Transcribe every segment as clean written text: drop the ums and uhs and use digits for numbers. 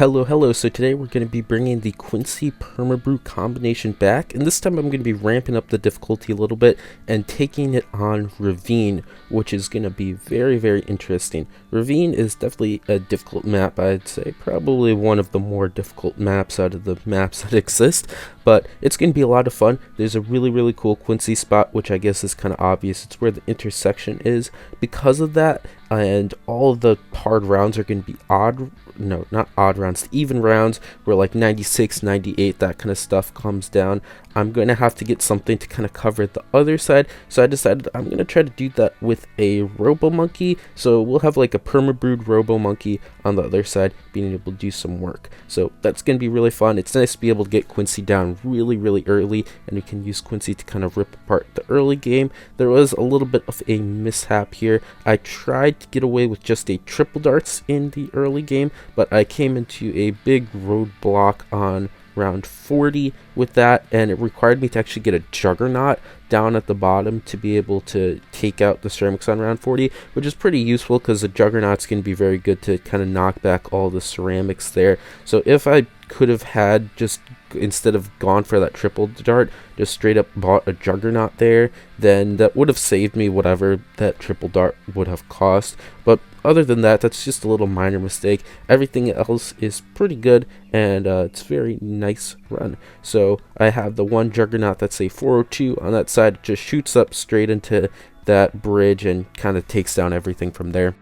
Hello. So today we're going to be bringing the Quincy Permabrew combination back, and this time I'm going to be ramping up the difficulty a little bit and taking it on Ravine, which is going to be very interesting. Ravine is definitely a difficult map. I'd say probably one of the more difficult maps out of the maps that exist, but it's going to be a lot of fun. There's a really cool Quincy spot, which I guess is kind of obvious. It's where the intersection is. Because of that, and all of the hard rounds are going to be not odd rounds, even rounds where like 96, 98, that kind of stuff comes down. I'm going to have to get something to kind of cover the other side, so I decided I'm going to try to do that with a Robo Monkey. So we'll have like a permabrewed Robo Monkey on the other side being able to do some work. So that's going to be really fun. It's nice to be able to get Quincy down really early, and we can use Quincy to kind of rip apart the early game. There was a little bit of a mishap here. I tried to get away with just a triple darts in the early game, but I came into a big roadblock on round 40 with that, and it required me to actually get a juggernaut down at the bottom to be able to take out the ceramics on round 40, which is pretty useful because the juggernaut's going to be very good to kind of knock back all the ceramics there. So if I could have had just, instead of gone for that triple dart, just straight up bought a juggernaut there, then that would have saved me whatever that triple dart would have cost. But other than that, that's just a little minor mistake. Everything else is pretty good, and it's a very nice run. So I have the one juggernaut that's a 402 on that side. It just shoots up straight into that bridge and kind of takes down everything from there.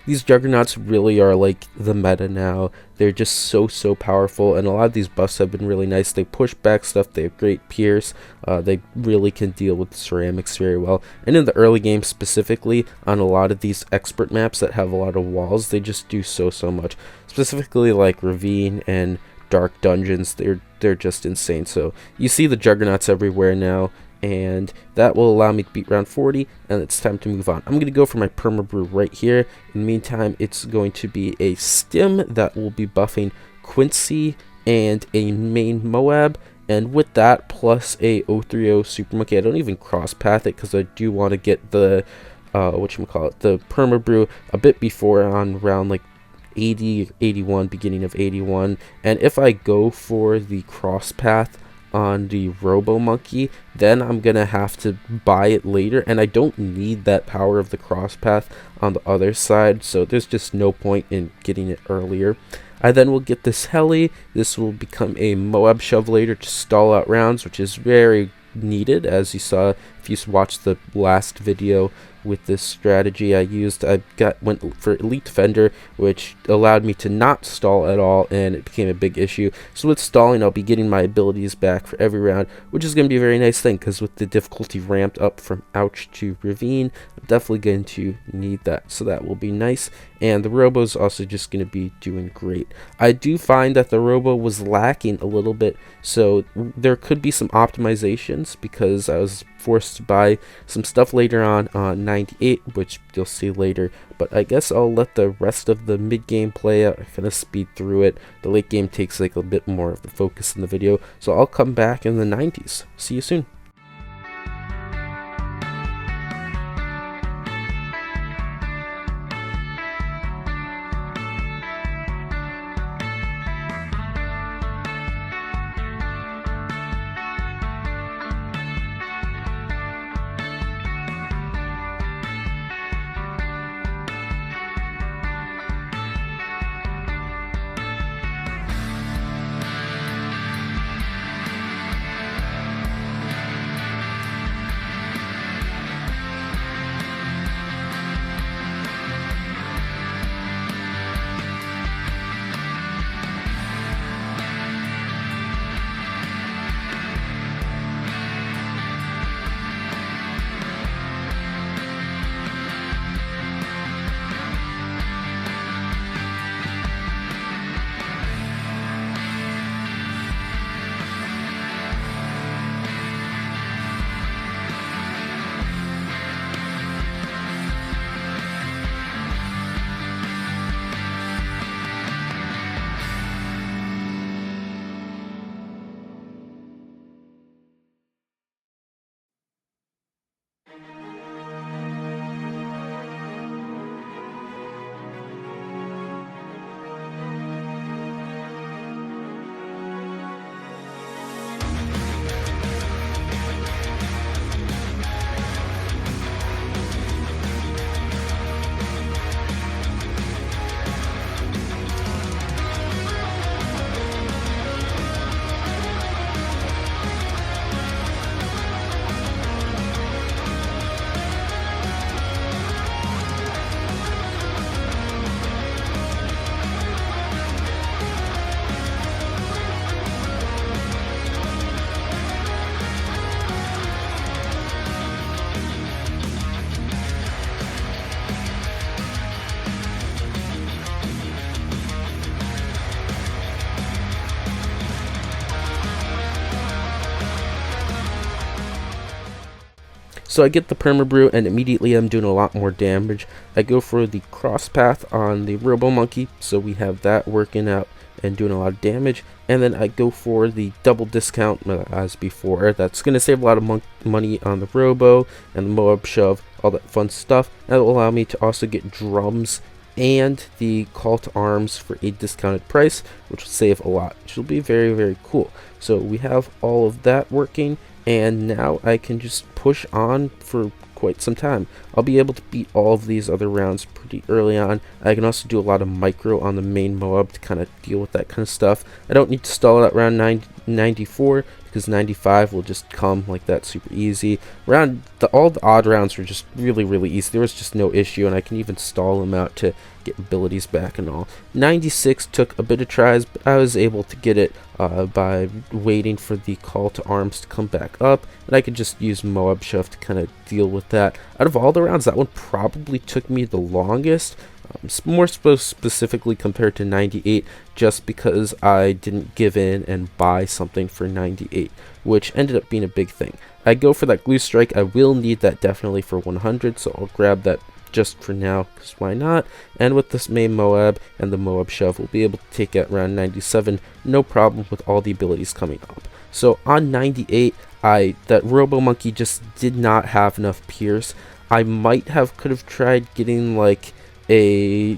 These juggernauts really are like the meta now. They're just so powerful, and a lot of these buffs have been really nice. They push back stuff, they have great pierce, they really can deal with ceramics very well. And in the early game specifically, on a lot of these expert maps that have a lot of walls, they just do so much. Specifically like Ravine and Dark Dungeons, they're just insane. So you see the juggernauts everywhere now, and that will allow me to beat round 40, and it's time to move on. I'm going to go for my permabrew right here. In the meantime, it's going to be a stim that will be buffing Quincy and a main Moab, and with that plus a 030 Super Monkey. I don't even cross path it because I do want to get the the permabrew a bit before, on round like 80, 81, beginning of 81. And if I go for the cross path on the Robo Monkey, then I'm gonna have to buy it later, and I don't need that power of the cross path on the other side, so there's just no point in getting it earlier. I then will get this heli. This will become a Moab shove later to stall out rounds, which is very needed. As you saw if you watched the last video with this strategy I used, went for Elite Defender, which allowed me to not stall at all, and it became a big issue. So with stalling, I'll be getting my abilities back for every round, which is going to be a very nice thing, because with the difficulty ramped up from Ouch to Ravine, I'm definitely going to need that, so that will be nice. And the Robo's also just going to be doing great. I do find that the Robo was lacking a little bit, so there could be some optimizations, because I was forced to buy some stuff later on 98, which you'll see later. But I guess I'll let the rest of the mid-game play out. I kind of speed through it. The late game takes like a bit more of the focus in the video, so I'll come back in the 90s. See you soon. So I get the permabrew, and immediately I'm doing a lot more damage. I go for the cross path on the Robo Monkey, so we have that working out and doing a lot of damage. And then I go for the double discount as before. That's going to save a lot of money on the Robo and the Moab Shove, all that fun stuff. That will allow me to also get drums and the call to arms for a discounted price, which will save a lot, which will be very, very cool. So we have all of that working, and now I can just push on for quite some time. I'll be able to beat all of these other rounds pretty early on. I can also do a lot of micro on the main Moab to kind of deal with that kind of stuff. I don't need to stall at round 94 because 95 will just come like that super easy. All the odd rounds were just really, really easy. There was just no issue, and I can even stall them out to get abilities back and all. 96 took a bit of tries, but I was able to get it by waiting for the call to arms to come back up, and I could just use Moab Shove to kind of deal with that. Out of all the rounds, that one probably took me the longest, more specifically compared to 98, just because I didn't give in and buy something for 98, which ended up being a big thing. I go for that glue strike. I will need that definitely for 100, so I'll grab that just for now, because why not? And with this main Moab and the Moab Shove, we'll be able to take out round 97, no problem with all the abilities coming up. So on 98, that Robo Monkey just did not have enough Pierce. I could have tried getting like a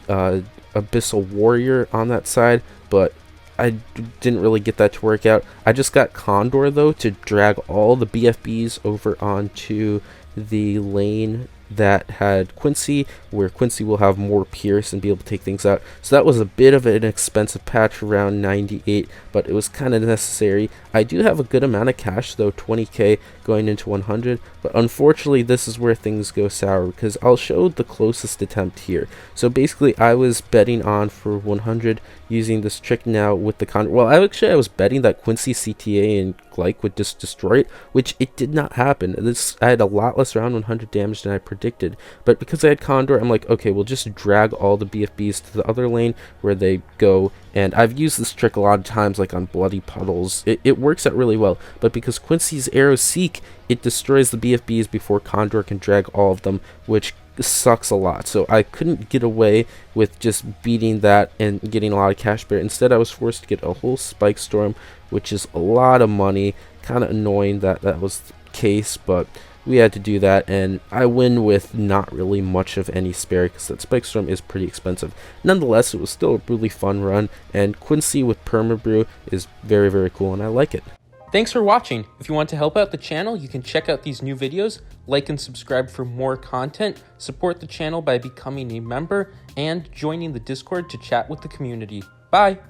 Abyssal Warrior on that side, but I didn't really get that to work out. I just got Condor though to drag all the BFBs over onto the lane that had Quincy, where Quincy will have more Pierce and be able to take things out. So that was a bit of an expensive patch around 98, but it was kind of necessary. I do have a good amount of cash though, 20k going into 100, but unfortunately this is where things go sour, because I'll show the closest attempt here. So basically I was betting on for 100 using this trick now with the Condor. Well, I was betting that Quincy CTA and Glyke would just destroy it, which it did not happen. I had a lot less around 100 damage than I predicted, but because I had Condor, I'm like, okay, we'll just drag all the BFBs to the other lane where they go. And I've used this trick a lot of times, like on Bloody Puddles. It works out really well, but because Quincy's arrows seek, it destroys the BFBs before Condor can drag all of them, which sucks a lot. So I couldn't get away with just beating that and getting a lot of cash back. Instead, I was forced to get a whole Spike Storm, which is a lot of money. Kind of annoying that was the case, but we had to do that, and I win with not really much of any spare because that Spike Storm is pretty expensive. Nonetheless, it was still a really fun run, and Quincy with Permabrew is very, very cool, and I like it. Thanks for watching. If you want to help out the channel, you can check out these new videos, like and subscribe for more content, support the channel by becoming a member, and joining the Discord to chat with the community. Bye!